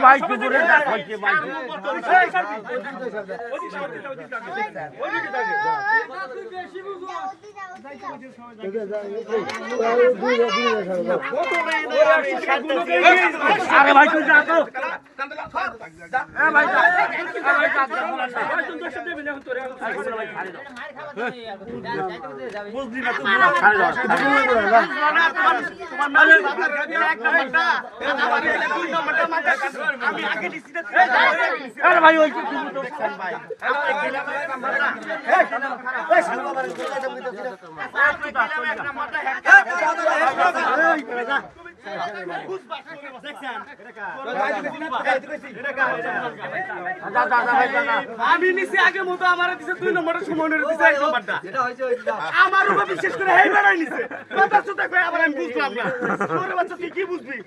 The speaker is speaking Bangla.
ভাই কুকুরের ডাক হচ্ছে ভাই আরে ভাই তুই যা তো ভাই বুঝলি না তুমি আমি আগে দিছি আরে ভাই ওই তুমি তো ভাই আমি নিচে আগে মতো আমার দিছে 2 নম্বরের সময় দিছে 1 নম্বরটা আমার উপর বিশেষ করে এই বেড়াই নিছে কথা শুনতে কই আবার আমি বুঝলাম না তোর বাচ্চা তুই কি বুঝবি